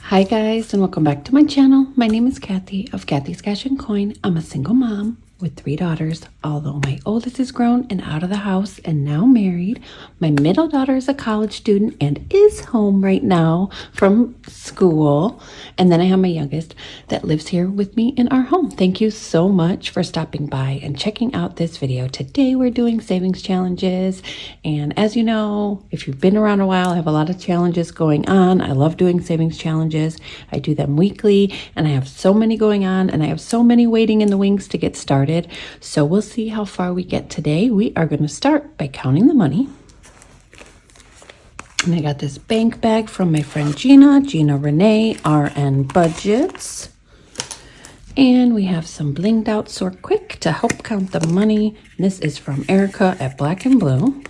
Hi guys, and welcome back to my channel. My name is Cathy of Cathy's Cash and Coin. I'm a single mom with 3 daughters, although my oldest is grown and out of the house and now married. My middle daughter is a college student and is home right now from school. And then I have my youngest that lives here with me in our home. Thank you so much for stopping by and checking out this video. Today we're doing savings challenges. And as you know, if you've been around a while, I have a lot of challenges going on. I love doing savings challenges. I do them weekly and I have so many going on and I have so many waiting in the wings to get started. So we'll see how far we get today. We are going to start by counting the money. And I got this bank bag from my friend Gina Renae, RN Budgets. And we have some blinged out sort quick to help count the money. This is from Erica at Black and Blue.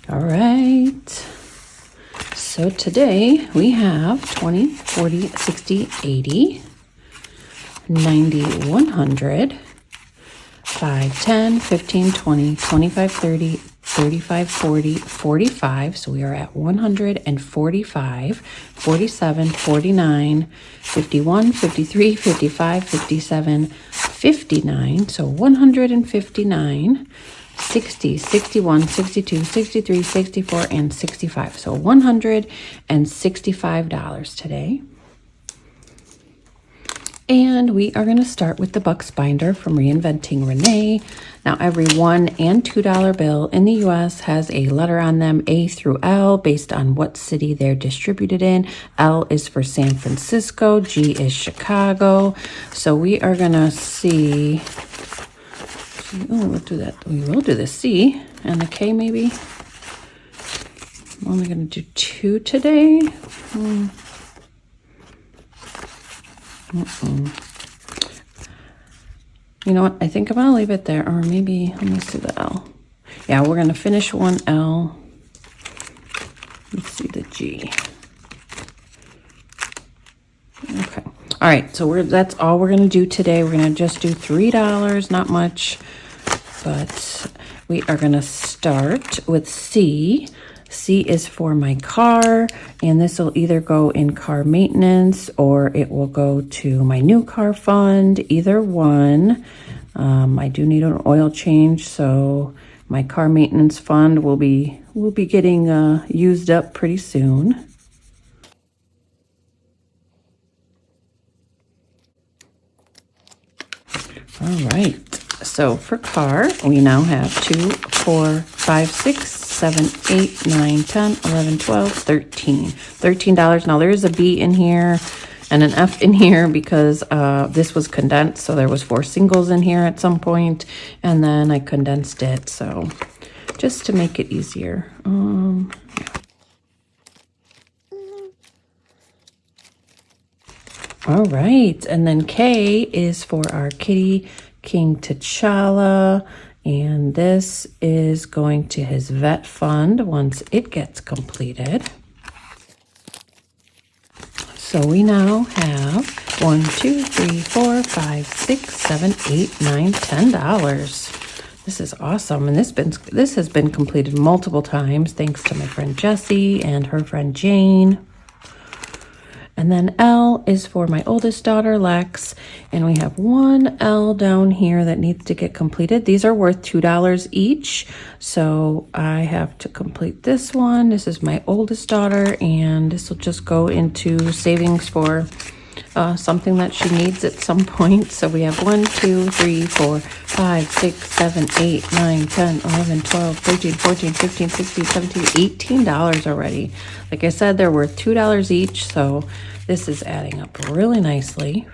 All right. So today we have 20, 40, 60, 80, 90, 100, 5, 10, 15, 20, 25, 30, 35, 40, 45. So we are at 145, 47, 49, 51, 53, 55, 57, 59. So 159. 60, 61, 62, 63, 64, and 65. So $165 today. And we are going to start with the Bucks binder from Reinventing Rene. Now, every $1 and $2 bill in the U.S. has a letter on them, A through L, based on what city they're distributed in. L is for San Francisco, G is Chicago. So we are going to see... Oh, we'll do that. We will do the C and the K maybe. I'm only going to do 2 today. You know what? I think I'm going to leave it there. Or maybe, let's do the L. Yeah, we're going to finish one L. Let's see the G. Okay. All right. So that's all we're going to do today. We're going to just do $3, not much. But we are going to start with C. C is for my car, and this will either go in car maintenance or it will go to my new car fund, either one. I do need an oil change, so my car maintenance fund will be getting used up pretty soon. All right. So for car, we now have 2, 4, 5, 6, 7, 8, 9, 10, 11, 12, 13. $13. Now there is a B in here and an F in here because this was condensed. So there was 4 singles in here at some point, and then I condensed it. So just to make it easier. All right. And then K is for our kitty, King T'Challa, and this is going to his vet fund once it gets completed. So we now have 1, 2, 3, 4, 5, 6, 7, 8, 9, $10. This is awesome, and this has been completed multiple times thanks to my friend Jessie and her friend Jane. And then L is for my oldest daughter, Lex. And we have 1 L down here that needs to get completed. These are worth $2 each. So I have to complete this one. This is my oldest daughter, and this will just go into savings for something that she needs at some point. So we have 1, 2, 3, 4, 5, 6, 7, 8, 9, 10, 11, 12, 13, 14, 15, 16, 17, $18 already. Like I said, they're worth $2 each. So this is adding up really nicely.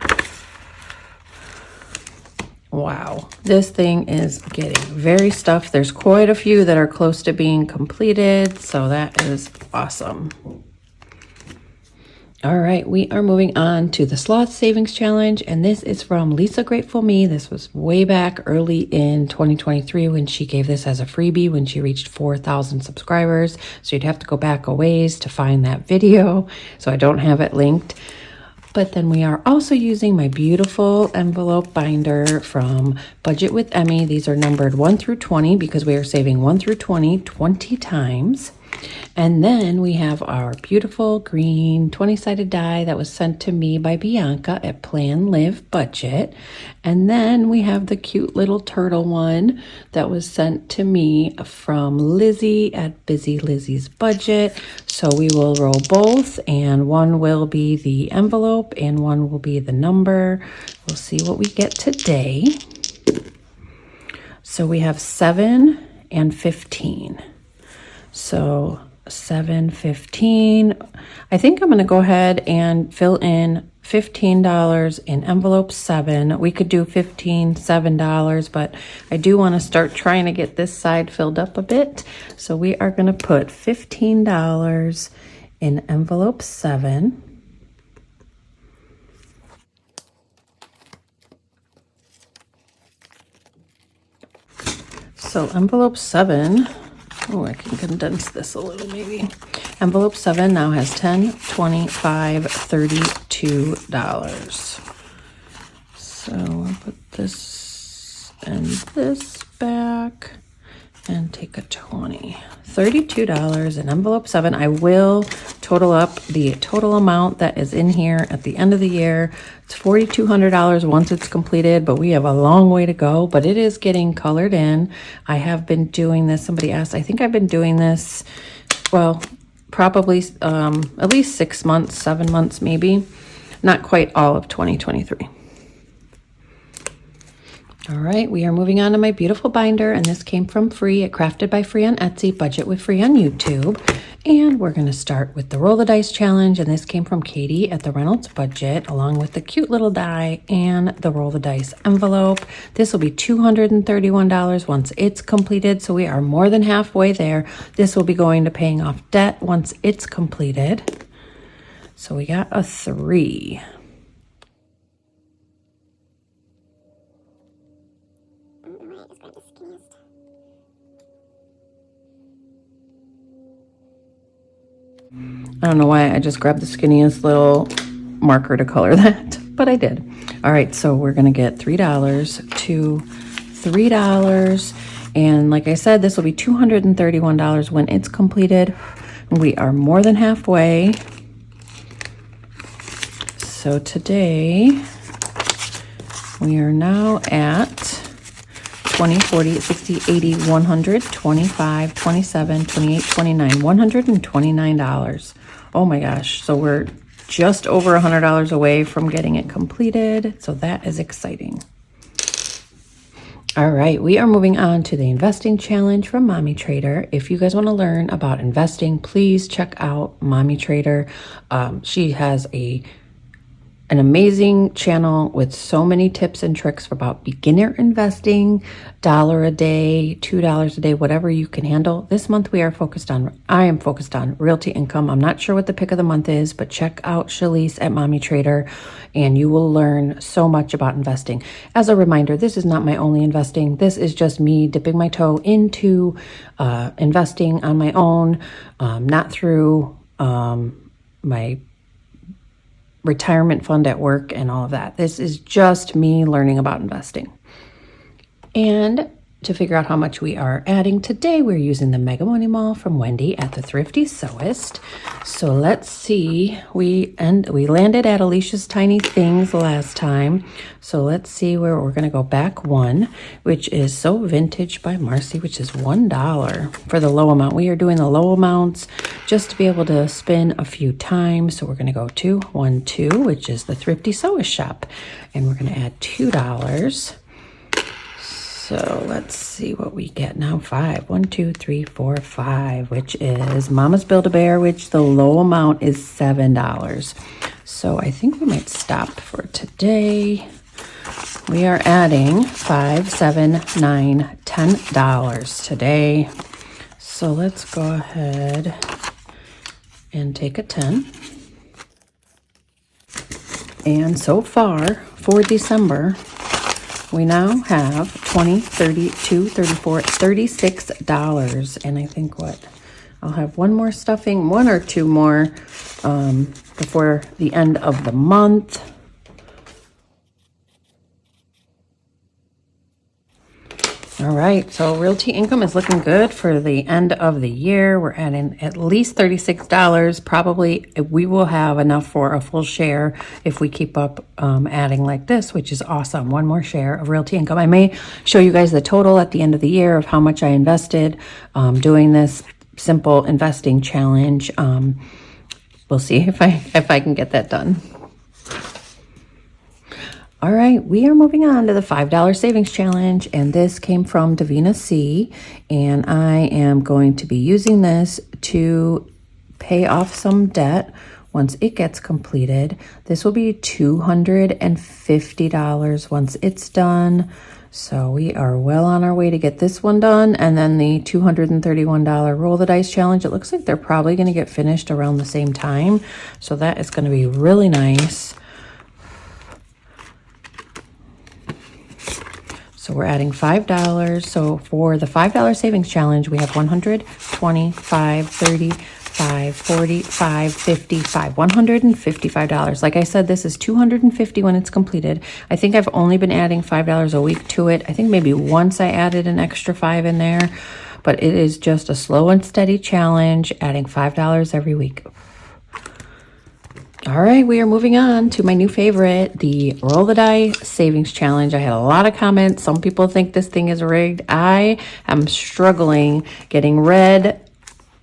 Wow, this thing is getting very stuffed. There's quite a few that are close to being completed. So that is awesome. All right, we are moving on to the Sloth Savings Challenge, and this is from Lisa Grateful Me. This was way back early in 2023 when she gave this as a freebie when she reached 4,000 subscribers. So you'd have to go back a ways to find that video, so I don't have it linked. But then we are also using my beautiful envelope binder from Budget with Emmy. These are numbered 1 through 20 because we are saving 1 through 20 times. And then we have our beautiful green 20-sided die that was sent to me by Bianca at Plan.Live.Budget. And then we have the cute little turtle one that was sent to me from Lizzy at Busy Lizzy's Budget. So we will roll both, and one will be the envelope and one will be the number. We'll see what we get today. So we have 7 and 15. So 7, 15. I think I'm going to go ahead and fill in $15 in envelope 7. We could do $7, but I do want to start trying to get this side filled up a bit. So we are going to put $15 in envelope 7. So envelope 7. Oh, I can condense this a little maybe. Envelope 7 now has $10, $25, $32. So I'll put this and this back and take a 20. $32 in envelope 7. I will total up the total amount that is in here at the end of the year. It's $4,200 once it's completed, but we have a long way to go, but it is getting colored in. I have been doing this. Somebody asked, I think I've been doing this, well, probably at least 6 months, 7 months maybe. Not quite all of 2023. All right, we are moving on to my beautiful binder, and this came from Free at Crafted by Free on Etsy, Budget with Free on YouTube. And we're going to start with the Roll the Dice Challenge, and this came from Katie at the Reynolds Budget, along with the cute little die and the Roll the Dice envelope. This will be $231 once it's completed, so we are more than halfway there. This will be going to paying off debt once it's completed. So we got a 3. I don't know why I just grabbed the skinniest little marker to color that, but I did. All right, so we're going to get $3 to $3. And like I said, this will be $231 when it's completed. We are more than halfway. So today we are now at 20, 40, 60, 80, 100, 25, 27, 28, 29, $129. Oh my gosh. So we're just over $100 away from getting it completed. So that is exciting. All right, we are moving on to the investing challenge from Mommy Trader. If you guys want to learn about investing, please check out Mommy Trader. She has an amazing channel with so many tips and tricks about beginner investing, $1 a day, $2 a day, whatever you can handle. This month I am focused on realty income. I'm not sure what the pick of the month is, but check out Shalise at Mommy Trader and you will learn so much about investing. As a reminder, this is not my only investing. This is just me dipping my toe into investing on my own, not through my retirement fund at work and all of that. This is just me learning about investing. And to figure out how much we are adding today, we're using the Mega Money Mall from Wendy at the Thrifty Sewist. So let's see, we landed at Alicia's Tiny Things last time. So let's see where we're going to go back 1, which is So Vintage by Marcy, which is $1 for the low amount. We are doing the low amounts just to be able to spin a few times. So we're going to go to 1, 2, which is the Thrifty Sewist shop. And we're going to add $2. So let's see what we get now. 5, 1, 2, 3, 4, 5, which is Mama's Build-A-Bear, which the low amount is $7. So I think we might stop for today. We are adding $5, $7, $9, $10 today. So let's go ahead and take a 10. And so far for December, we now have $20, $32, $34, $36. And I think I'll have one more stuffing, 1 or 2 more before the end of the month. All right, so realty income is looking good for the end of the year. We're adding at least $36. Probably we will have enough for a full share if we keep up adding like this, which is awesome. One more share of realty income. I may show you guys the total at the end of the year of how much I invested doing this simple investing challenge. We'll see if I can get that done. All right, we are moving on to the $5 savings challenge, and this came from Davina C, and I am going to be using this to pay off some debt once it gets completed. This will be $250 once it's done. So we are well on our way to get this one done. And then the $231 roll the dice challenge, it looks like they're probably going to get finished around the same time. So that is going to be really nice. So we're adding $5. So for the $5 savings challenge, we have 125, 35, 45, 55, $155. Like I said, this is $250 when it's completed. I think I've only been adding $5 a week to it. I think maybe once I added an extra $5 in there, but it is just a slow and steady challenge, adding $5 every week. All right, we are moving on to my new favorite, the Roll the Die Savings Challenge. I had a lot of comments. Some people think this thing is rigged. I am struggling getting red.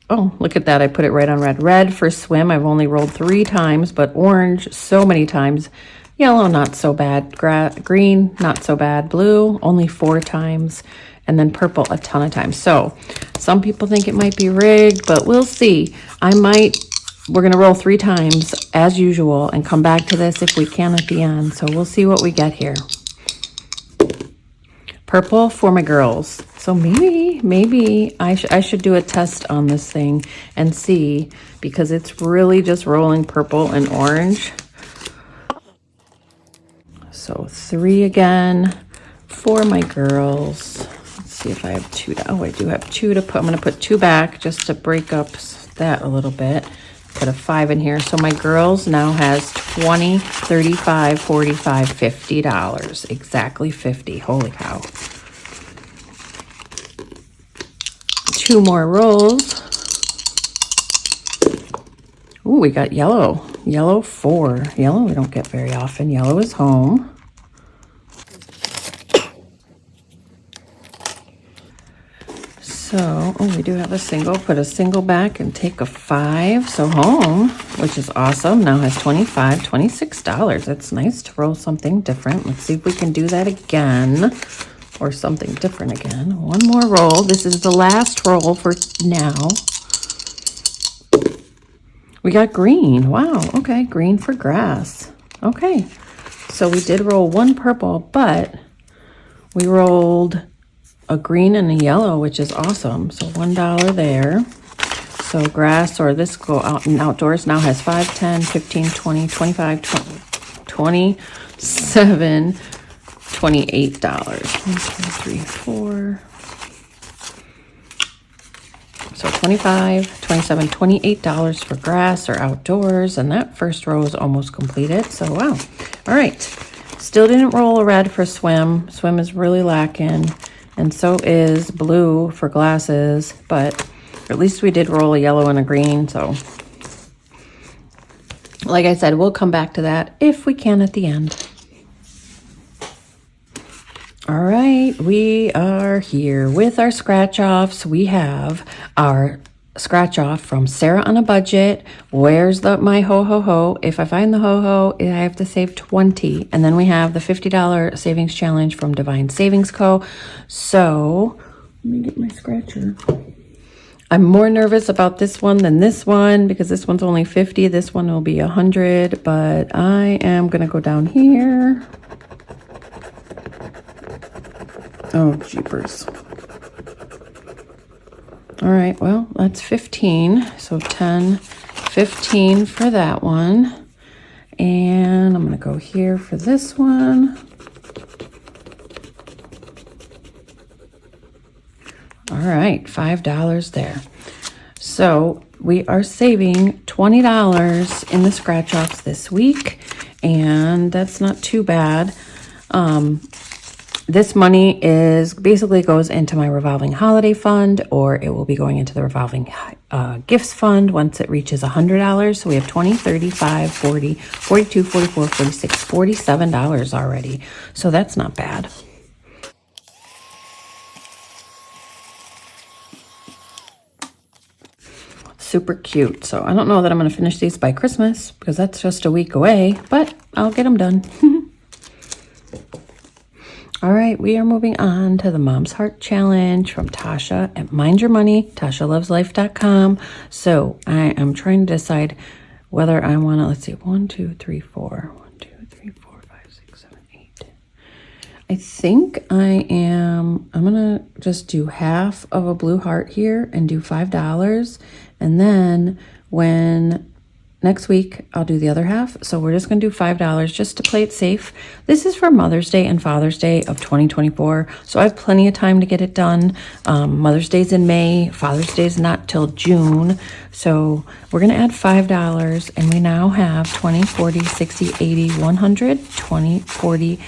Oh, look at that. I put it right on red. Red for swim. I've only rolled 3 times, but orange so many times. Yellow, not so bad. Green, not so bad. Blue, only 4 times. And then purple, a ton of times. So some people think it might be rigged, but we'll see. We're going to roll 3 times as usual and come back to this if we can at the end. So we'll see what we get here. Purple for my girls. So maybe I should do a test on this thing and see, because it's really just rolling purple and orange. So 3 again for my girls. Let's see if I have 2. Oh, I do have 2 to put. I'm going to put 2 back just to break up that a little bit. Put a 5 in here. So my girls now has 20, 35, 45, $50. Exactly 50. Holy cow. 2 more rolls. Ooh, we got yellow. Yellow 4. Yellow we don't get very often. Yellow is home. So, we do have a single. Put a single back and take a 5. So home, which is awesome, now has 25, $26. It's nice to roll something different. Let's see if we can do that again, or something different again. 1 more roll. This is the last roll for now. We got green. Wow, okay, green for grass. Okay, so we did roll 1 purple, but we rolled a green and a yellow, which is awesome. So $1 there. So grass, or this go out and outdoors, now has 5, 10, 15, 20, 25, 27, $28. 1, 2, 3, 4. So 25, 27, $28 for grass or outdoors. And that first row is almost completed. So wow. All right. Still didn't roll a red for swim. Swim is really lacking. And so is blue for glasses, but at least we did roll a yellow and a green. So like I said, we'll come back to that if we can at the end. All right, we are here with our scratch offs. We have our scratch off from Sarah on a Budget. Where's my ho ho ho? If I find the ho ho, I have to save 20. And then we have the $50 savings challenge from Divine Savings Co. So let me get my scratcher. I'm more nervous about this one than this one, because this one's only 50. This one will be 100, but I am gonna go down here. Oh, jeepers. All right, well, that's 15. So 10, 15 for that one. And I'm going to go here for this one. All right, $5 there. So we are saving $20 in the scratch offs this week, and that's not too bad. This money is basically goes into my revolving holiday fund, or it will be going into the revolving gifts fund once it reaches $100. So we have $20, $35, $40, $42, $44, $46, $47 already. So that's not bad. Super cute. So I don't know that I'm going to finish these by Christmas because that's just a week away, but I'll get them done. All right, we are moving on to the Mom's Heart Challenge from Tasha at Mind Your Money, TashaLovesLife.com. So I am trying to decide whether I want to, let's see, 1, 2, 3, 4. 1, 2, 3, 4, 5, 6, 7, 8. I think I'm going to just do half of a blue heart here and do $5. And then next week, I'll do the other half. So we're just going to do $5 just to play it safe. This is for Mother's Day and Father's Day of 2024. So I have plenty of time to get it done. Mother's Day's in May. Father's Day's not till June. So we're going to add $5. And we now have 20, 40, 60, 80, 100, 20, 40,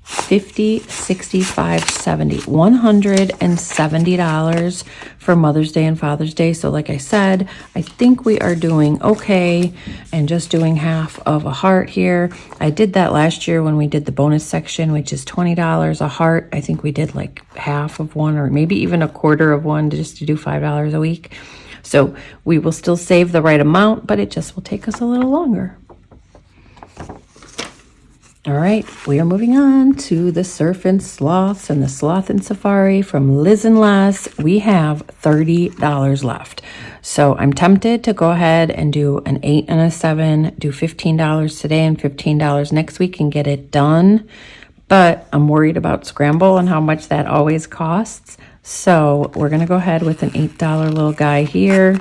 50, 65, 70, $170 for Mother's Day and Father's Day. So like I said, I think we are doing okay and just doing half of a heart here. I did that last year when we did the bonus section, which is $20 a heart. I think we did like half of one or maybe even a quarter of one just to do $5 a week. So we will still save the right amount, but it just will take us a little longer. All right, we are moving on to the Surf and Sloths and the Sloth and Safari from Liz and Les. We have $30 left. So I'm tempted to go ahead and do an 8 and a 7, do $15 today and $15 next week and get it done. But I'm worried about Scramble and how much that always costs. So we're going to go ahead with an $8 little guy here.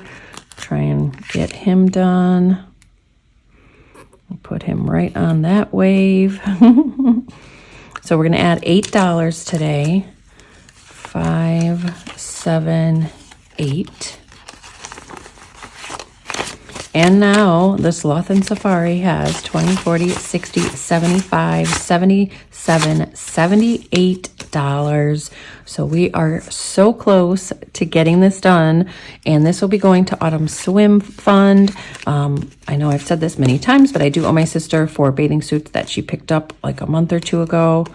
Try and get him done. We'll put him right on that wave. So we're going to add $8 today. 5, 7, 8. And now the Sloth and Safari has 20, 40, 60, 75, 77, $78. So we are so close to getting this done. And this will be going to Autumn Swim Fund. I know I've said this many times, but I do owe my sister for bathing suits that she picked up like a month or two ago.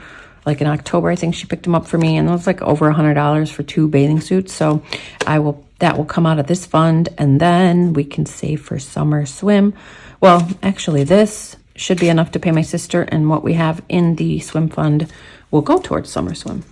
Like in October, I think she picked them up for me. And it was like over $100 for 2 bathing suits. So that will come out of this fund, and then we can save for summer swim. Well, actually, this should be enough to pay my sister, and what we have in the swim fund will go towards summer swim.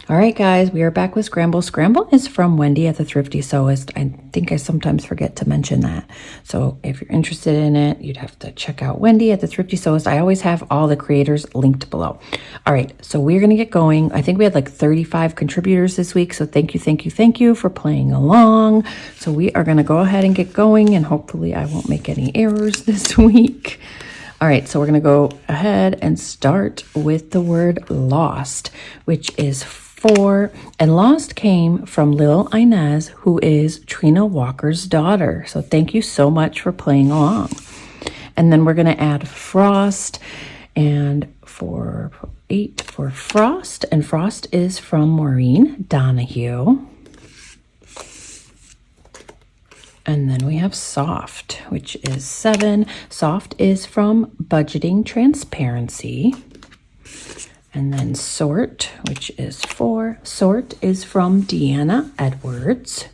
All right, guys, we are back with Scramble. Scramble is from Wendy at the Thrifty Sewist. I think I sometimes forget to mention that. So if you're interested in it, you'd have to check out Wendy at the Thrifty Sewist. I always have all the creators linked below. All right, so we're going to get going. I think we had like 35 contributors this week. So thank you for playing along. So we are going to go ahead and get going, and hopefully I won't make any errors this week. All right, so we're going to go ahead and start with the word lost, which is 4, and lost came from Lil Inez, who is Trina Walker's daughter. So thank you so much for playing along. And then we're going to add frost, and for 8 for frost, and frost is from Maureen Donahue. And then we have soft, which is 7. Soft is from Budgeting Transparency. And then sort, which is 4. Sort is from Deanna Edwards.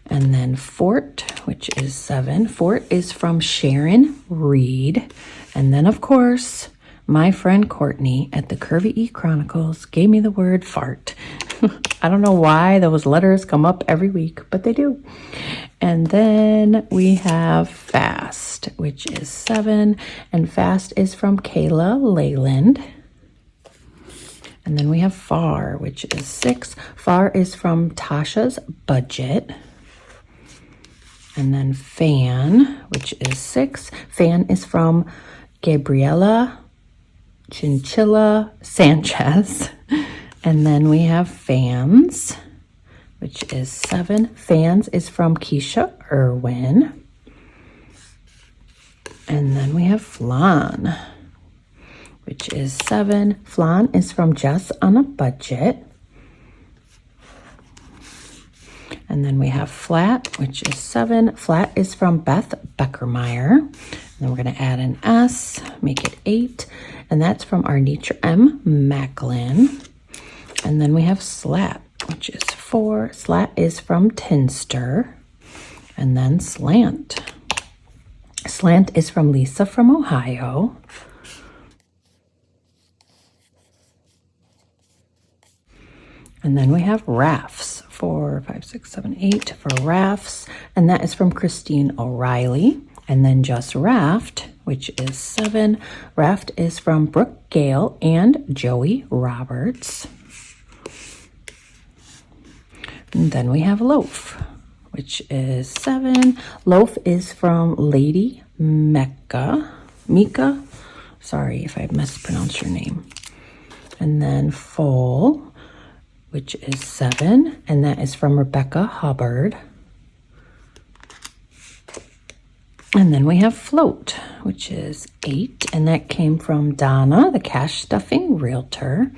And then fort, which is 7. Fort is from Sharon Reed. And then, of course, my friend Courtney at the Curvy E Chronicles gave me the word fart. I don't know why those letters come up every week, but they do. And then we have fast, which is 7. And fast is from Kayla Leyland. And then we have far, which is 6. Far is from Tasha's Budget. And then fan, which is 6. Fan is from Gabriela Chinchilla Sanchez. And then we have fans. which is 7. Fans is from Keisha Irwin. And then we have Flan, which is 7. Flan is from Jess on a Budget. And then we have Flat, which is 7. Flat is from Beth Beckermeyer. And then we're going to add an S, make it 8. And that's from Arnitra M. Macklin. And then we have Slat, which is 4. Slat is from Tinster. And then Slant. Slant is from Lisa from Ohio. And then we have Rafts, 4, 5, 6, 7, 8 for Rafts. And that is from Christine O'Reilly. And then just Raft, which is 7. Raft is from Brooke Gale and Joey Roberts. And then we have Loaf, which is 7. Loaf is from Lady Mika. Sorry if I mispronounced your name. And then Full, which is 7. And that is from Rebecca Hubbard. And then we have Float, which is 8. And that came from Donna, the Cash Stuffing Realtor.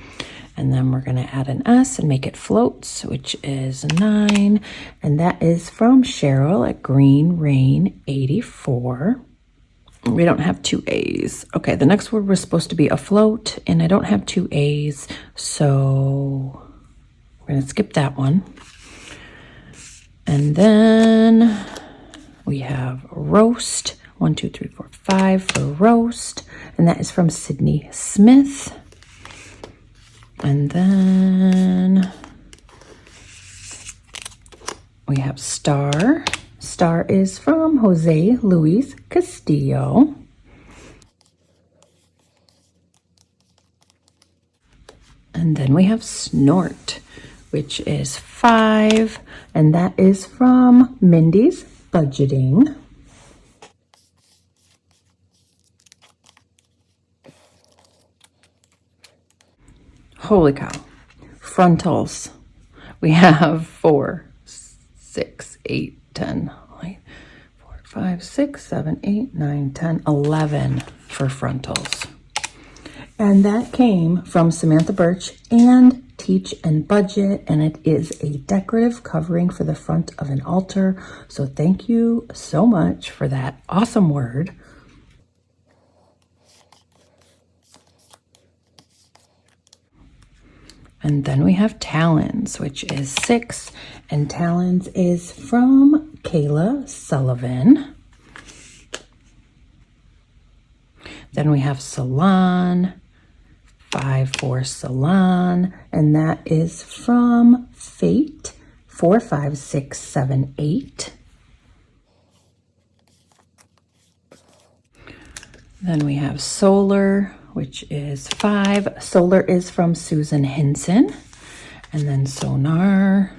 And then we're going to add an S and make it Floats, which is 9. And that is from Cheryl at Green Rain 84. We don't have 2 A's. Okay, the next word was supposed to be afloat, and I don't have 2 A's, so we're going to skip that one. And then we have Roast, 1, 2, 3, 4, 5 for Roast. And that is from Sydney Smith. And then we have Star. Star is from Jose Luis Castillo. And then we have Snort, which is 5. And that is from Mindy's Budgeting. Holy cow. Frontals. We have 4, 6, 8, 10, 4, 5, 6, 7, 8, 9, 10, 11 for frontals. And that came from Samantha Birch and Teach and Budget, and it is a decorative covering for the front of an altar. So thank you so much for that awesome word. And then we have Talons, which is 6. And Talons is from Kayla Sullivan. Then we have Salon, 5 for Salon. And that is from Fate, 4, 5, 6, 7, 8. Then we have Solar, which is 5. Solar is from Susan Hinson. And then Sonar,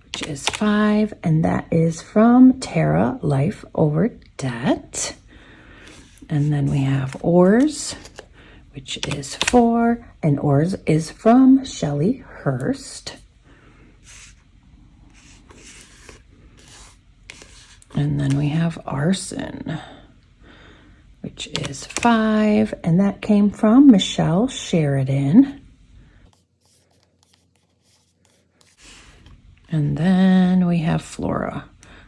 which is 5. And that is from Tara Life Over Debt. And then we have Oars, which is 4. And Oars is from Shelley Hurst. And then we have Arson, which is 5, and that came from Michelle Sheridan. And then we have Flora,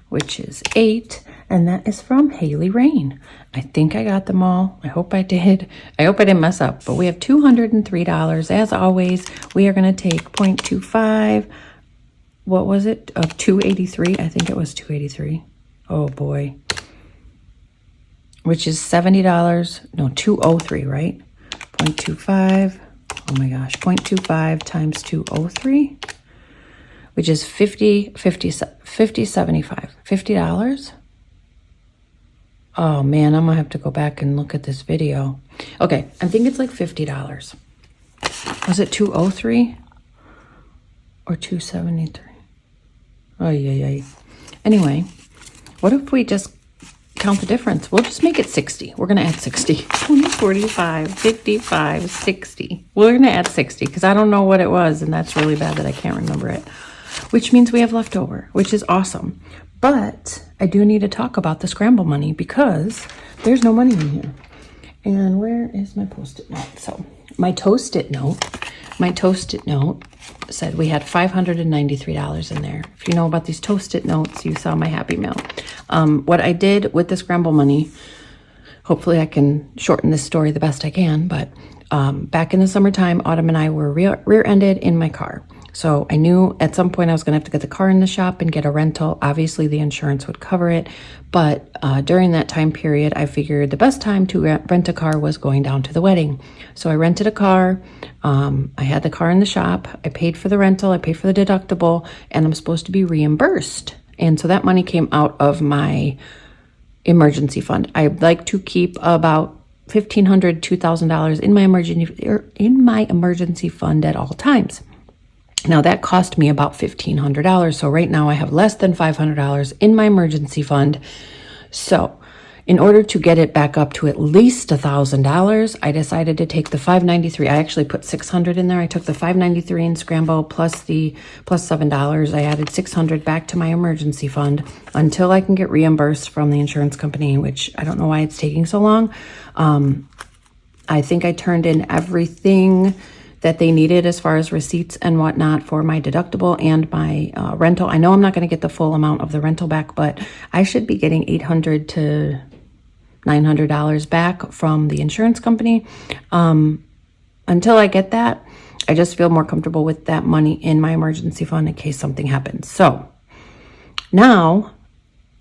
which is 8, and that is from Haley Rain. I think I got them all. I hope I did. I hope I didn't mess up, but we have $203. As always, we are going to take 0.25. What was it? Of 283. I think it was 283. Oh boy. Which is $70. No, 203, right? 0.25. Oh my gosh. 0.25 times 203, which is 50, 75. $50. Oh man, I'm gonna have to go back and look at this video. Okay, I think it's like $50. Was it 203 or 273? Oh yeah. Anyway, what if we just count the difference? We'll just make it 60. We're gonna add 60. 20, 45, 55, 60. We're gonna add 60 because I don't know what it was, and that's really bad that I can't remember it. which means we have leftover, which is awesome. But I do need to talk about the Scramble money because there's no money in here. And where is my Post-it note? So my Toast-it note said we had $593 in there. If you know about these Toast-it notes, you saw my Happy Mail. What I did with the Scramble money, hopefully I can shorten this story the best I can, but back in the summertime, Autumn and I were rear-ended in my car. So I knew at some point I was going to have to get the car in the shop and get a rental. Obviously, the insurance would cover it. But during that time period, I figured the best time to rent a car was going down to the wedding. So I rented a car. I had the car in the shop. I paid for the rental. I paid for the deductible. And I'm supposed to be reimbursed. And so that money came out of my emergency fund. I like to keep about $1,500, $2,000 in my emergency fund at all times. Now that cost me about $1,500. So right now I have less than $500 in my emergency fund. So in order to get it back up to at least $1,000, I decided to take the $593. I actually put $600 in there. I took the $593 in Scramble plus $7. I added $600 back to my emergency fund until I can get reimbursed from the insurance company, which I don't know why it's taking so long. I think I turned in everything that they needed as far as receipts and whatnot for my deductible and my rental. I know I'm not going to get the full amount of the rental back, but I should be getting $800 to $900 back from the insurance company. Until I get that, I just feel more comfortable with that money in my emergency fund in case something happens. So now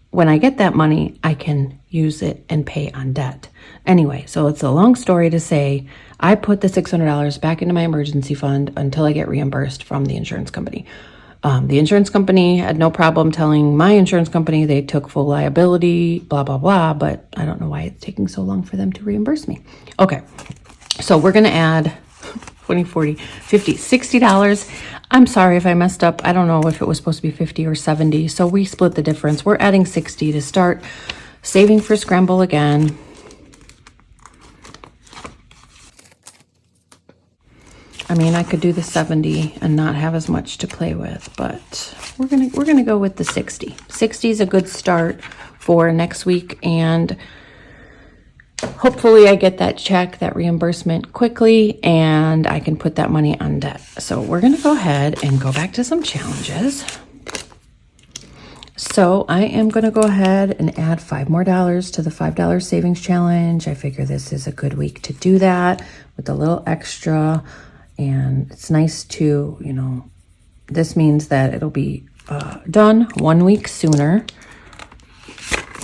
when I get that money, I can use it and pay on debt. Anyway, so it's a long story to say I put the $600 back into my emergency fund until I get reimbursed from the insurance company. The insurance company had no problem telling my insurance company they took full liability, blah, blah, blah, but I don't know why it's taking so long for them to reimburse me. Okay, so we're going to add 20, 40, 50, $60. I'm sorry if I messed up. I don't know if it was supposed to be 50 or 70, so we split the difference. We're adding 60 to start saving for Scramble again. I mean, I could do the 70 and not have as much to play with, but we're gonna go with the 60. 60 is a good start for next week, and hopefully I get that check, that reimbursement quickly, and I can put that money on debt. So we're gonna go ahead and go back to some challenges. So I am gonna go ahead and add $5 more to the $5 savings challenge. I figure this is a good week to do that with a little extra. And it's nice to, this means that it'll be done 1 week sooner.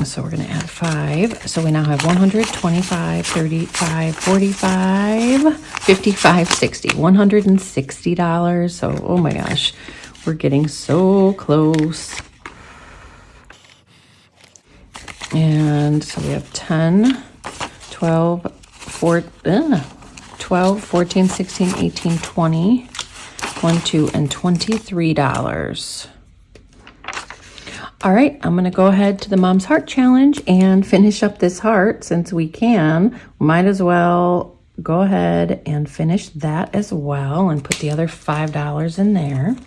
So we're going to add 5. So we now have 100, 25, 35, 45, 55, 60, $160. So, oh my gosh, we're getting so close. And so we have 10, 12, 12, 14, 16, 18, 20, 22, and $23. All right, I'm going to go ahead to the Mom's Heart Challenge and finish up this heart since we can. Might as well go ahead and finish that as well and put the other $5 in there.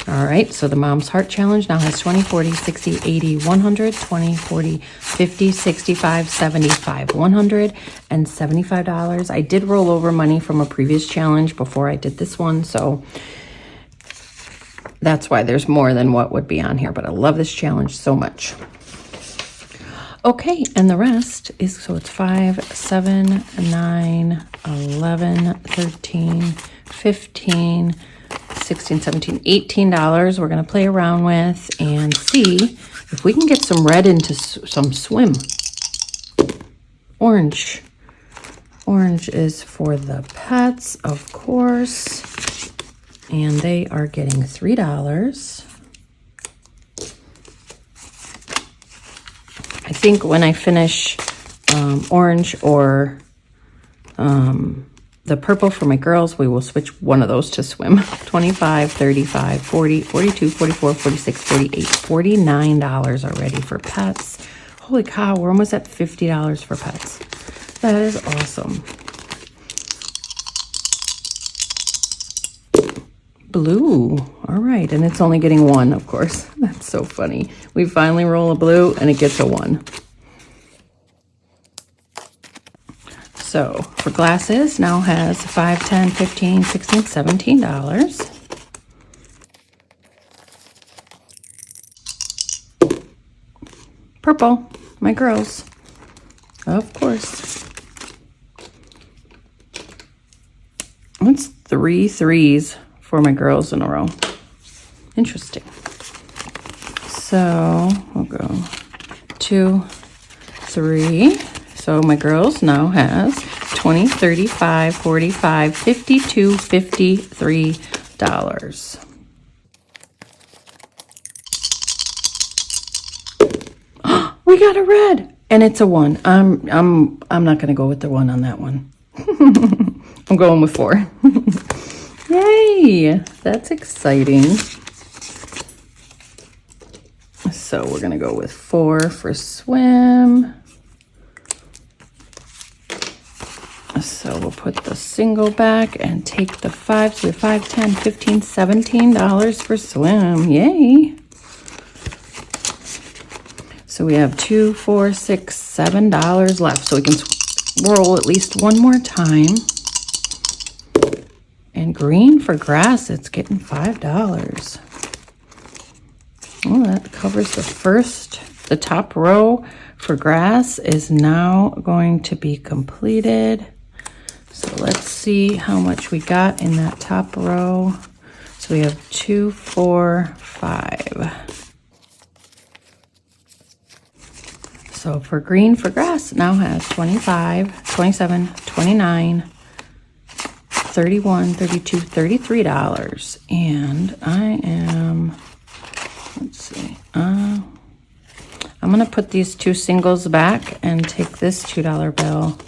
All right, so the Mom's Heart Challenge now has 20, 40, 60, 80, 100, 20, 40, 50, 65, 75, $175. I did roll over money from a previous challenge before I did this one, so that's why there's more than what would be on here, but I love this challenge so much. Okay, and the rest is, so it's 5, 7, 9, 11, 13, 15, 16, 17, $18 we're going to play around with and see if we can get some red into some swim. Orange is for the pets, of course, and they are getting $3. I think when I finish orange or the purple for my girls, we will switch one of those to swim. 25, 35, 40, 42, 44, 46, 48, $49 already for pets. Holy cow, we're almost at $50 for pets. That is awesome. blue. All right, and it's only getting 1, of course. That's so funny. We finally roll a blue and it gets a 1. So for glasses, now has $5, $10, $15, $16, $17. Purple, my girls, of course. That's 3 3s for my girls in a row. Interesting. So we'll go 2, 3. So my girls now has 20, 35, 45, 52, $53. We got a red, and it's a 1. I'm not gonna go with the 1 on that one. I'm going with 4. Yay! That's exciting. So we're gonna go with 4 for swim. So we'll put the single back and take the 5. So we have 5, 10, 15, $17 for swim. Yay! So we have $2, $4, $6, $7 left. So we can roll at least one more time. And green for grass, it's getting $5. Oh, that covers the top row for grass is now going to be completed. So let's see how much we got in that top row. So we have 2, 4, 5. So for green for grass, it now has 25, 27, 29, 31, 32, $33. And I am, let's see, I'm going to put these 2 singles back and take this $2 bill.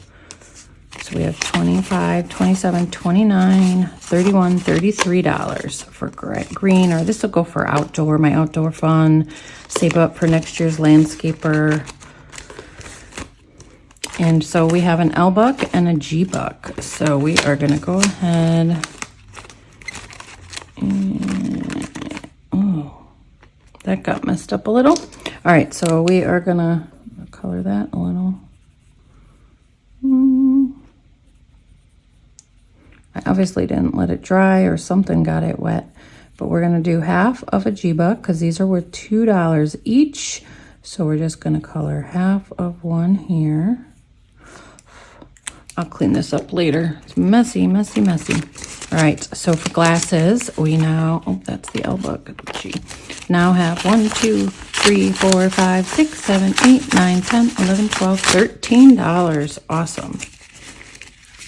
So we have 25, 27, 29, 31, $33 for green, or this will go for outdoor, my outdoor fun, save up for next year's landscaper. And so we have an L buck and a G buck. So we are going to go ahead and, oh, that got messed up a little. All right, so we are going to color that a little. I obviously didn't let it dry or something got it wet, but we're going to do half of a G buck because these are worth $2 each. So we're just going to color half of one here. I'll clean this up later. It's messy, messy, messy. All right, so for glasses, we now, oh, that's the L buck, G. Now have 1, 2, 3, 4, 5, 6, 7, 8, 9, 10, 11, 12, $13. Awesome.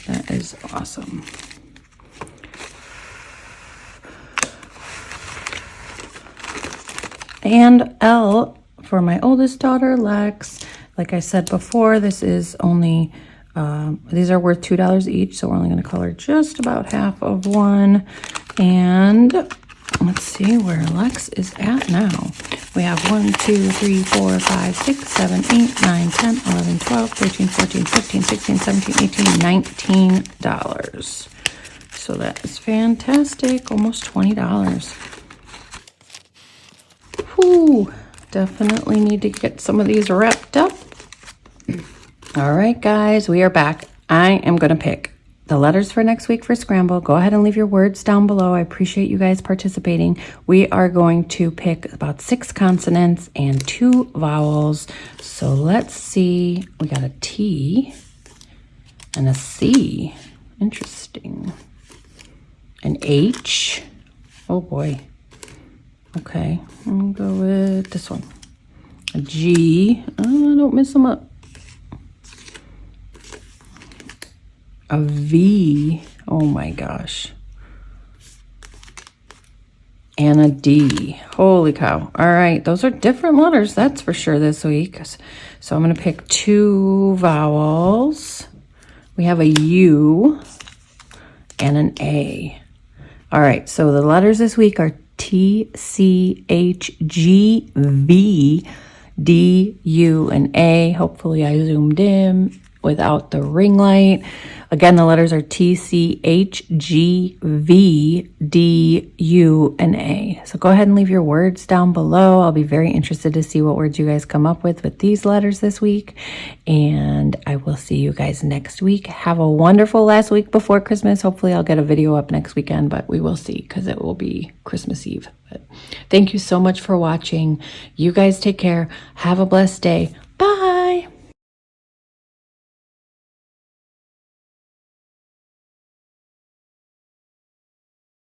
That is awesome. And L for my oldest daughter, Lex. Like I said before, this is only, these are worth $2 each, so we're only going to color just about half of one. And let's see where Lex is at now. We have 1, 2, 3, 4, 5, 6, 7, 8, 9, 10, 11, 12, 13, 14, 15, 16, 17, 18, $19. So that is fantastic. Almost $20. Whew, definitely need to get some of these wrapped up. All right, guys, we are back. I am going to pick the letters for next week for Scramble. Go ahead and leave your words down below. I appreciate you guys participating. We are going to pick about 6 consonants and 2 vowels. So let's see. We got a T and a C. Interesting. An H. Oh, boy. Okay, I'm gonna go with this one. A G. Oh, don't mess them up. A V. Oh my gosh. And a D. Holy cow. All right, those are different letters, that's for sure, this week. So I'm gonna pick 2 vowels. We have a U and an A. All right, so the letters this week are T, C, H, G, V, D, U, and A. Hopefully I zoomed in without the ring light. Again, the letters are TCHGVDUNA. So go ahead and leave your words down below. I'll be very interested to see what words you guys come up with these letters this week. And I will see you guys next week. Have a wonderful last week before Christmas. Hopefully I'll get a video up next weekend, but we will see because it will be Christmas Eve. But thank you so much for watching. You guys take care. Have a blessed day. Bye.